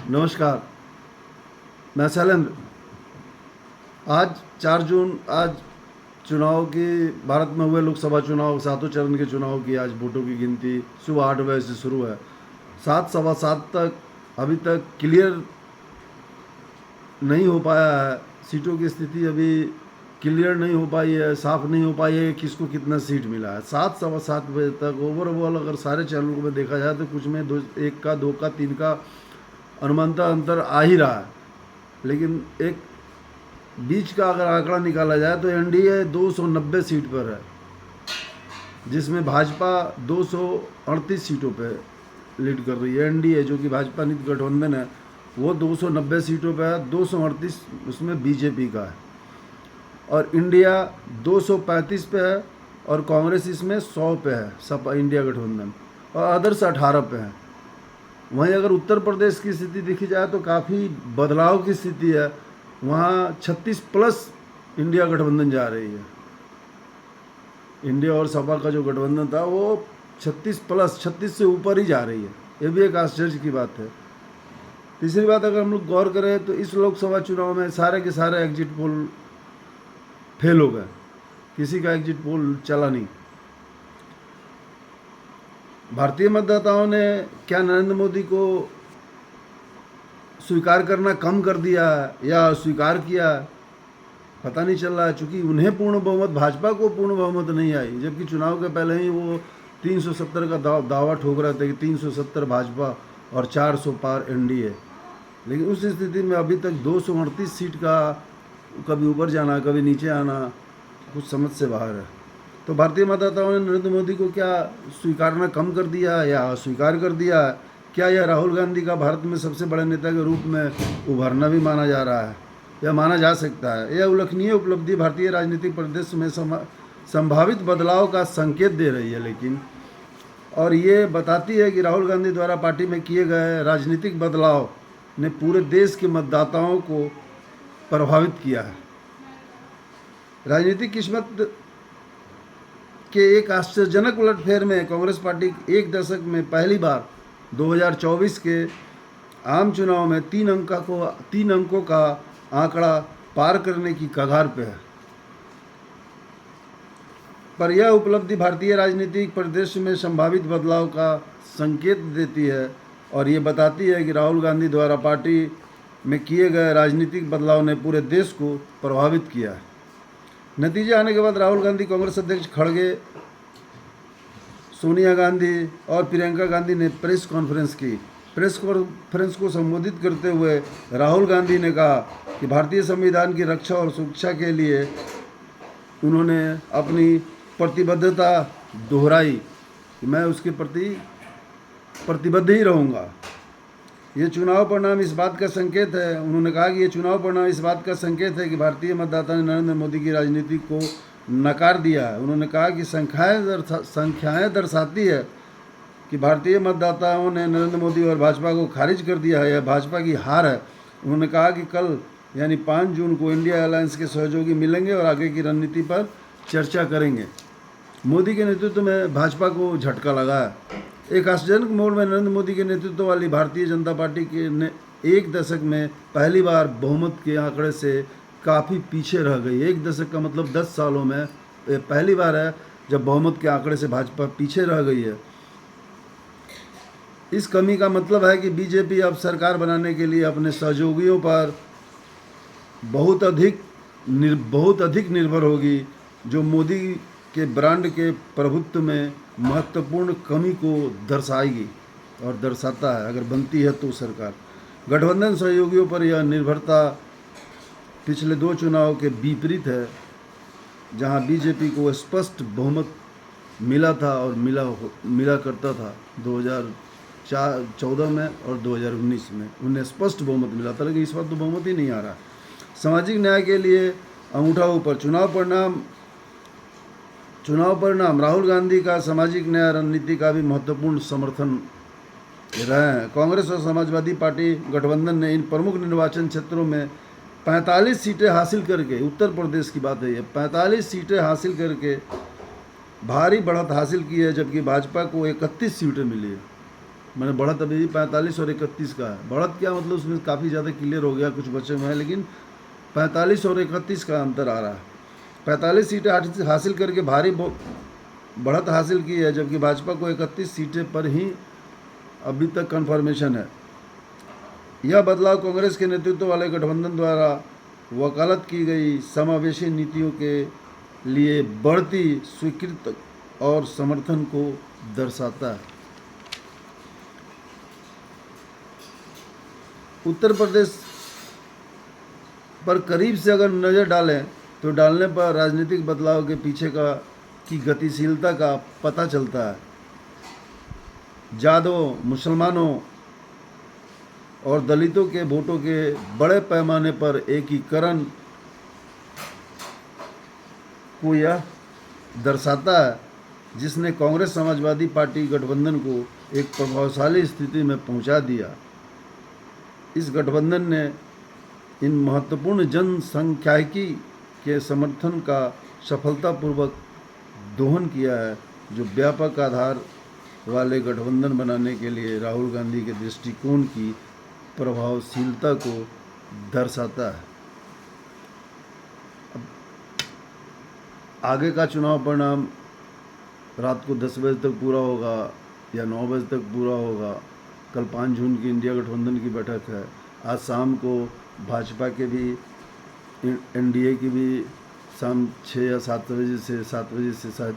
नमस्कार। मैं शैलेंद्र। आज 4 जून, आज चुनाव की, भारत में हुए लोकसभा चुनाव, सातों चरण के चुनाव की आज वोटों की गिनती सुबह 8 बजे से शुरू है। 7 सवा 7 तक अभी तक क्लियर नहीं हो पाया है। सीटों की स्थिति अभी क्लियर नहीं हो पाई है, साफ नहीं हो पाई है कि किसको कितना सीट मिला है। 7 सवा 7 बजे तक ओवरऑल अगर सारे चैनलों में देखा जाए तो कुछ में 1 का 2 का 3 का अनुमानतः अंतर आ ही रहा है। लेकिन एक बीच का अगर आंकड़ा निकाला जाए तो एनडीए 290 सीट पर है, जिसमें भाजपा 238 सीटों पे लीड कर रही है। एनडीए जो कि भाजपा नीति गठबंधन है वो 290 सीटों पे है, 238 उसमें बीजेपी का है। और इंडिया 235 पे है और कांग्रेस इसमें 100 पे है, सब इंडिया गठबंधन, और अदर्स 18 पे है। वहीं अगर उत्तर प्रदेश की स्थिति देखी जाए तो काफ़ी बदलाव की स्थिति है। वहाँ 36 प्लस इंडिया गठबंधन जा रही है। इंडिया और सपा का जो गठबंधन था वो 36 प्लस, 36 से ऊपर ही जा रही है। ये भी एक आश्चर्य की बात है। तीसरी बात, अगर हम लोग गौर करें तो इस लोकसभा चुनाव में सारे के सारे एग्जिट पोल फेल हो गए, किसी का एग्जिट पोल चला नहीं। भारतीय मतदाताओं ने क्या नरेंद्र मोदी को स्वीकार करना कम कर दिया या स्वीकार किया, पता नहीं चल रहा है। चूँकि उन्हें पूर्ण बहुमत, भाजपा को पूर्ण बहुमत नहीं आई, जबकि चुनाव के पहले ही वो 370 का दावा ठोक रहे थे कि 370 भाजपा और 400 पार एनडीए। लेकिन उस स्थिति में अभी तक 238 सीट का कभी ऊपर जाना कभी नीचे आना कुछ समझ से बाहर है। तो भारतीय मतदाताओं ने नरेंद्र मोदी को क्या स्वीकारना कम कर दिया या अस्वीकार कर दिया? क्या यह राहुल गांधी का भारत में सबसे बड़े नेता के रूप में उभरना भी माना जा रहा है या माना जा सकता है? यह उल्लेखनीय उपलब्धि भारतीय राजनीतिक परिदृश्य में संभावित बदलाव का संकेत दे रही है, लेकिन और ये बताती है कि राहुल गांधी द्वारा पार्टी में किए गए राजनीतिक बदलाव ने पूरे देश के मतदाताओं को प्रभावित किया है। राजनीतिक किस्मत के एक आश्चर्यजनक उलटफेर में कांग्रेस पार्टी एक दशक में पहली बार 2024 के आम चुनाव में 3 अंकों का आंकड़ा पार करने की कगार पे है। पर यह उपलब्धि भारतीय राजनीतिक परिदृश्य में संभावित बदलाव का संकेत देती है और ये बताती है कि राहुल गांधी द्वारा पार्टी में किए गए राजनीतिक बदलाव ने पूरे देश को प्रभावित किया है। नतीजे आने के बाद राहुल गांधी, कांग्रेस अध्यक्ष खड़गे, सोनिया गांधी और प्रियंका गांधी ने प्रेस कॉन्फ्रेंस की। प्रेस कॉन्फ्रेंस को संबोधित करते हुए राहुल गांधी ने कहा कि भारतीय संविधान की रक्षा और सुरक्षा के लिए उन्होंने अपनी प्रतिबद्धता दोहराई कि मैं उसके प्रति प्रतिबद्ध ही रहूँगा। ये चुनाव परिणाम इस बात का संकेत है, उन्होंने कहा कि ये चुनाव परिणाम इस बात का संकेत है कि भारतीय मतदाता ने नरेंद्र मोदी की राजनीति को नकार दिया है। उन्होंने कहा कि संख्याएं दर्शाती है कि भारतीय मतदाताओं ने नरेंद्र मोदी और भाजपा को खारिज कर दिया है, यह भाजपा की हार है। उन्होंने कहा कि कल यानी 5 जून को इंडिया अलायंस के सहयोगी मिलेंगे और आगे की रणनीति पर चर्चा करेंगे। मोदी के नेतृत्व में भाजपा को झटका लगा है। एक आश्चर्यजनक मोड़ में नरेंद्र मोदी के नेतृत्व वाली भारतीय जनता पार्टी के ने एक दशक में पहली बार बहुमत के आंकड़े से काफ़ी पीछे रह गई। एक दशक का मतलब 10 सालों में पहली बार है जब बहुमत के आंकड़े से भाजपा पीछे रह गई है। इस कमी का मतलब है कि बीजेपी अब सरकार बनाने के लिए अपने सहयोगियों पर बहुत अधिक निर्भर होगी, जो मोदी के ब्रांड के प्रभुत्व में महत्वपूर्ण कमी को दर्शाएगी और दर्शाता है अगर बनती है तो सरकार। गठबंधन सहयोगियों पर यह निर्भरता पिछले 2 चुनाव के विपरीत है, जहां बीजेपी को स्पष्ट बहुमत मिला था और मिला करता था 2014 में और 2019 में उन्हें स्पष्ट बहुमत मिला था, लेकिन इस बार तो बहुमत ही नहीं आ रहा। सामाजिक न्याय के लिए अंगूठा ऊपर। चुनाव परिणाम राहुल गांधी का सामाजिक न्याय रणनीति का भी महत्वपूर्ण समर्थन रहे हैं। कांग्रेस और समाजवादी पार्टी गठबंधन ने इन प्रमुख निर्वाचन क्षेत्रों में 45 सीटें हासिल करके, उत्तर प्रदेश की बात है ये, 45 सीटें हासिल करके भारी बढ़त हासिल की है, जबकि भाजपा को 31 सीटें मिली है। मैंने बढ़त अभी 45 और 31 का है। बढ़त क्या मतलब, उसमें काफ़ी ज़्यादा क्लियर हो गया, कुछ बचे हुए हैं, लेकिन 45 और 31 का अंतर आ रहा है। 45 सीटें हासिल करके भारी बढ़त हासिल की है, जबकि भाजपा को 31 सीटें पर ही अभी तक कन्फर्मेशन है। यह बदलाव कांग्रेस के नेतृत्व वाले गठबंधन द्वारा वकालत की गई समावेशी नीतियों के लिए बढ़ती स्वीकृति और समर्थन को दर्शाता है। उत्तर प्रदेश पर करीब से अगर नज़र डालें तो डालने पर राजनीतिक बदलाव के पीछे की गतिशीलता का पता चलता है। जादवों, मुसलमानों और दलितों के वोटों के बड़े पैमाने पर एकीकरण को यह दर्शाता है, जिसने कांग्रेस समाजवादी पार्टी गठबंधन को एक प्रभावशाली स्थिति में पहुंचा दिया। इस गठबंधन ने इन महत्वपूर्ण जनसंख्याकी के समर्थन का सफलतापूर्वक दोहन किया है, जो व्यापक आधार वाले गठबंधन बनाने के लिए राहुल गांधी के दृष्टिकोण की प्रभावशीलता को दर्शाता है। अब आगे का चुनाव परिणाम रात को 10 बजे तक पूरा होगा या 9 बजे तक पूरा होगा। कल 5 जून की इंडिया गठबंधन की बैठक है। आज शाम को भाजपा के भी, एनडीए की भी शाम 6 या 7 बजे से शायद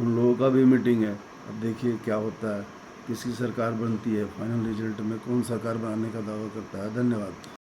उन लोगों का भी मीटिंग है। अब देखिए क्या होता है, किसकी सरकार बनती है, फाइनल रिजल्ट में कौन सरकार बनाने का दावा करता है। धन्यवाद।